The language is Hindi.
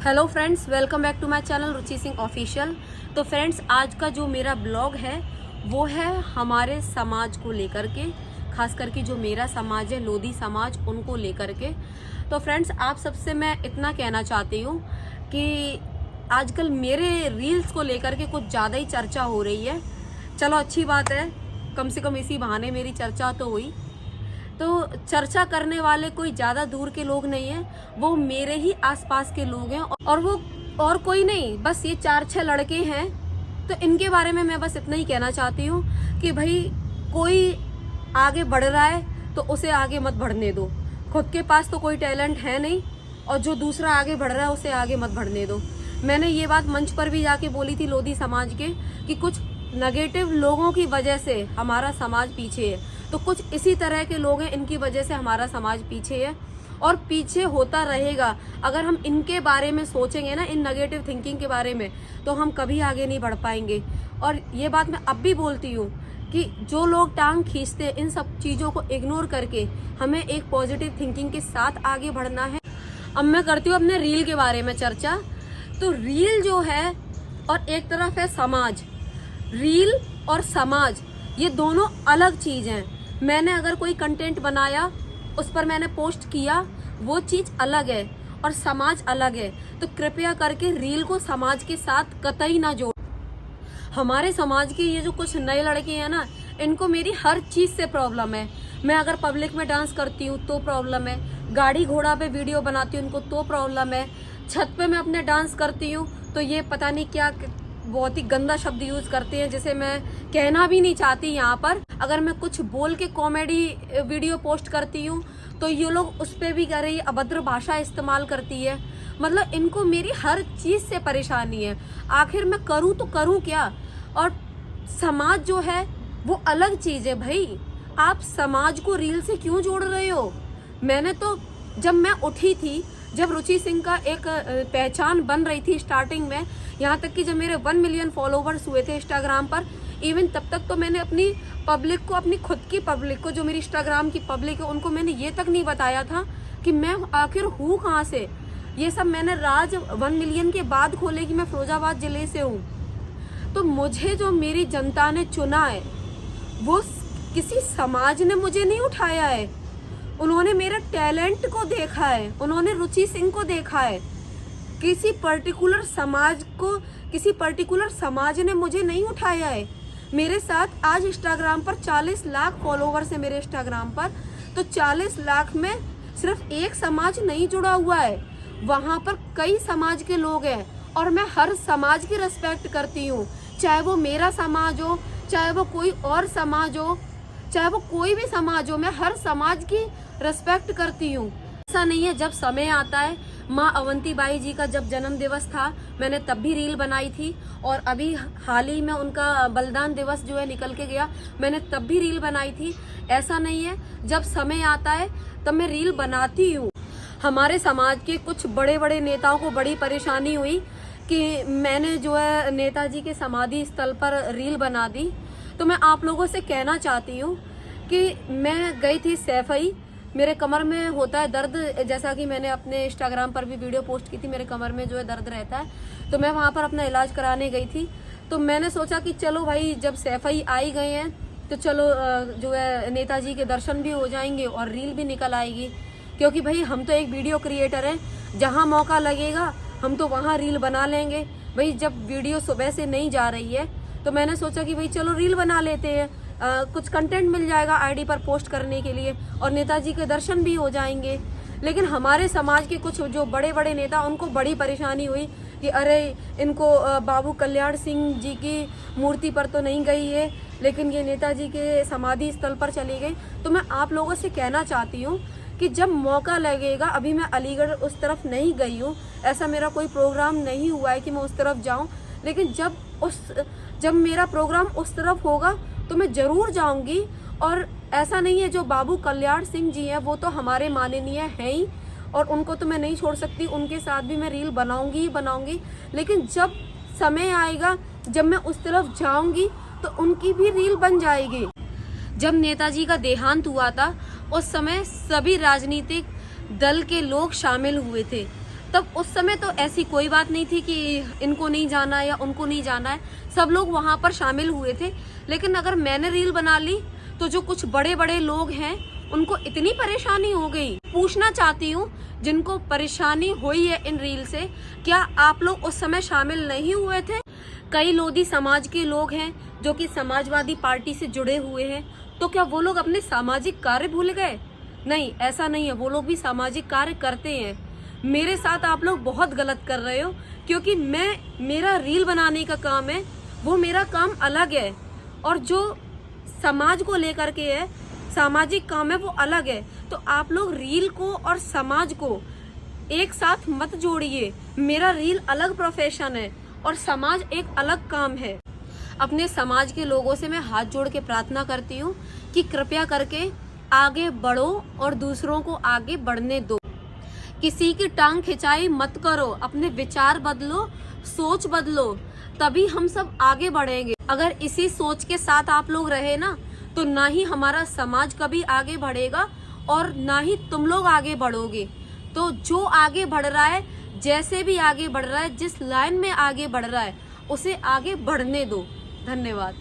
Hello friends, welcome back to my channel Ruchi Singh official. तो फ्रेंड्स, आज का जो मेरा ब्लॉग है वो है हमारे समाज को लेकर के, खास करके जो मेरा समाज है लोधी समाज, उनको लेकर के। तो फ्रेंड्स, आप सबसे मैं इतना कहना चाहती हूँ कि आजकल मेरे रील्स को लेकर के कुछ ज़्यादा ही चर्चा हो रही है। चलो अच्छी बात है, कम से कम इसी बहाने मेरी चर्चा तो हुई। तो चर्चा करने वाले कोई ज़्यादा दूर के लोग नहीं हैं, वो मेरे ही आसपास के लोग हैं और वो और कोई नहीं, बस ये 4-6 लड़के हैं। तो इनके बारे में मैं बस इतना ही कहना चाहती हूँ कि भाई कोई आगे बढ़ रहा है तो उसे आगे मत बढ़ने दो। खुद के पास तो कोई टैलेंट है नहीं और जो दूसरा आगे बढ़ रहा है उसे आगे मत बढ़ने दो। मैंने ये बात मंच पर भी जाके बोली थी लोधी समाज के कि कुछ नेगेटिव लोगों की वजह से हमारा समाज पीछे है। तो कुछ इसी तरह के लोग हैं, इनकी वजह से हमारा समाज पीछे है और पीछे होता रहेगा। अगर हम इनके बारे में सोचेंगे ना, इन नेगेटिव थिंकिंग के बारे में, तो हम कभी आगे नहीं बढ़ पाएंगे। और ये बात मैं अब भी बोलती हूँ कि जो लोग टांग खींचते हैं, इन सब चीज़ों को इग्नोर करके हमें एक पॉजिटिव थिंकिंग के साथ आगे बढ़ना है। अब मैं करती हूँ अपने रील के बारे में चर्चा। तो रील जो है और एक तरफ है समाज। रील और समाज ये दोनों अलग चीज़ हैं। मैंने अगर कोई कंटेंट बनाया, उस पर मैंने पोस्ट किया, वो चीज़ अलग है और समाज अलग है। तो कृपया करके रील को समाज के साथ कतई ना जोड़। हमारे समाज के ये जो कुछ नए लड़के हैं ना, इनको मेरी हर चीज़ से प्रॉब्लम है। मैं अगर पब्लिक में डांस करती हूँ तो प्रॉब्लम है, गाड़ी घोड़ा पे वीडियो बनाती हूँ उनको तो प्रॉब्लम है, छत पे मैं अपने डांस करती हूँ तो ये पता नहीं क्या बहुत ही गंदा शब्द यूज़ करते हैं जिसे मैं कहना भी नहीं चाहती यहाँ पर। अगर मैं कुछ बोल के कॉमेडी वीडियो पोस्ट करती हूँ तो ये लोग उस पर भी कह रही अभद्र भाषा इस्तेमाल करती है। मतलब इनको मेरी हर चीज़ से परेशानी है। आखिर मैं करूँ तो करूँ क्या? और समाज जो है वो अलग चीज़ है भाई। आप समाज को रील से क्यों जोड़ रहे हो? मैंने तो जब मैं उठी थी, जब रुचि सिंह का एक पहचान बन रही थी स्टार्टिंग में, यहाँ तक कि जब मेरे 1 मिलियन फॉलोवर्स हुए थे इंस्टाग्राम पर, इवन तब तक तो मैंने अपनी पब्लिक को, अपनी खुद की पब्लिक को, जो मेरी इंस्टाग्राम की पब्लिक है, उनको मैंने ये तक नहीं बताया था कि मैं आखिर हूँ कहाँ से। ये सब मैंने राज 1 मिलियन के बाद खोले कि मैं फिरोजाबाद जिले से हूँ। तो मुझे जो मेरी जनता ने चुना है वो किसी समाज ने मुझे नहीं उठाया है। उन्होंने मेरे टैलेंट को देखा है, उन्होंने रुचि सिंह को देखा है। किसी पर्टिकुलर समाज ने मुझे नहीं उठाया है। मेरे साथ आज इंस्टाग्राम पर 40 लाख फॉलोवर्स है मेरे इंस्टाग्राम पर। तो 40 लाख में सिर्फ एक समाज नहीं जुड़ा हुआ है, वहाँ पर कई समाज के लोग हैं और मैं हर समाज की रिस्पेक्ट करती हूँ। चाहे वो मेरा समाज हो, चाहे वो कोई और समाज हो, चाहे वो कोई भी समाज हो, मैं हर समाज की रिस्पेक्ट करती हूँ। ऐसा नहीं है, जब समय आता है, माँ अवंतीबाई जी का जब जन्म दिवस था मैंने तब भी रील बनाई थी और अभी हाल ही में उनका बलिदान दिवस जो है निकल के गया, मैंने तब भी रील बनाई थी। ऐसा नहीं है, जब समय आता है तब मैं रील बनाती हूँ। हमारे समाज के कुछ बड़े बड़े नेताओं को बड़ी परेशानी हुई कि मैंने जो है नेताजी के समाधि स्थल पर रील बना दी। तो मैं आप लोगों से कहना चाहती हूँ कि मैं गई थी सैफई, मेरे कमर में होता है दर्द, जैसा कि मैंने अपने इंस्टाग्राम पर भी वीडियो पोस्ट की थी, मेरे कमर में जो है दर्द रहता है। तो मैं वहाँ पर अपना इलाज कराने गई थी। तो मैंने सोचा कि चलो भाई, जब सैफई आई गए हैं तो चलो जो है नेताजी के दर्शन भी हो जाएंगे और रील भी निकल आएगी। क्योंकि भाई हम तो एक वीडियो क्रिएटर हैं, जहाँ मौका लगेगा हम तो वहाँ रील बना लेंगे। भाई जब वीडियो सुबह से नहीं जा रही है तो मैंने सोचा कि भाई चलो रील बना लेते हैं, कुछ कंटेंट मिल जाएगा आईडी पर पोस्ट करने के लिए और नेताजी के दर्शन भी हो जाएंगे। लेकिन हमारे समाज के कुछ जो बड़े बड़े नेता, उनको बड़ी परेशानी हुई कि अरे इनको बाबू कल्याण सिंह जी की मूर्ति पर तो नहीं गई है, लेकिन ये नेताजी के समाधि स्थल पर चली गई। तो मैं आप लोगों से कहना चाहती हूँ कि जब मौका लगेगा, अभी मैं अलीगढ़ उस तरफ नहीं गई हूँ, ऐसा मेरा कोई प्रोग्राम नहीं हुआ है कि मैं उस तरफ जाऊँ, लेकिन जब मेरा प्रोग्राम उस तरफ होगा तो मैं ज़रूर जाऊंगी। और ऐसा नहीं है, जो बाबू कल्याण सिंह जी हैं वो तो हमारे माननीय हैं ही और उनको तो मैं नहीं छोड़ सकती, उनके साथ भी मैं रील बनाऊंगी ही बनाऊंगी। लेकिन जब समय आएगा, जब मैं उस तरफ जाऊंगी तो उनकी भी रील बन जाएगी। जब नेताजी का देहांत हुआ था उस समय सभी राजनीतिक दल के लोग शामिल हुए थे। तब उस समय तो ऐसी कोई बात नहीं थी कि इनको नहीं जाना है या उनको नहीं जाना है, सब लोग वहां पर शामिल हुए थे। लेकिन अगर मैंने रील बना ली तो जो कुछ बड़े बड़े लोग हैं उनको इतनी परेशानी हो गई। पूछना चाहती हूँ जिनको परेशानी हुई है इन रील से, क्या आप लोग उस समय शामिल नहीं हुए थे? कई लोधी समाज के लोग हैं जो कि समाजवादी पार्टी से जुड़े हुए हैं, तो क्या वो लोग अपने सामाजिक कार्य भूल गए? नहीं, ऐसा नहीं है, वो लोग भी सामाजिक कार्य करते हैं। मेरे साथ आप लोग बहुत गलत कर रहे हो, क्योंकि मेरा रील बनाने का काम है, वो मेरा काम अलग है, और जो समाज को लेकर के है, सामाजिक काम है, वो अलग है। तो आप लोग रील को और समाज को एक साथ मत जोड़िए। मेरा रील अलग प्रोफेशन है और समाज एक अलग काम है। अपने समाज के लोगों से मैं हाथ जोड़ के प्रार्थना करती हूँ कि कृपया करके आगे बढ़ो और दूसरों को आगे बढ़ने दो। किसी की टांग खिंचाई मत करो, अपने विचार बदलो, सोच बदलो, तभी हम सब आगे बढ़ेंगे। अगर इसी सोच के साथ आप लोग रहे ना, तो ना ही हमारा समाज कभी आगे बढ़ेगा और ना ही तुम लोग आगे बढ़ोगे। तो जो आगे बढ़ रहा है, जैसे भी आगे बढ़ रहा है, जिस लाइन में आगे बढ़ रहा है, उसे आगे बढ़ने दो। धन्यवाद।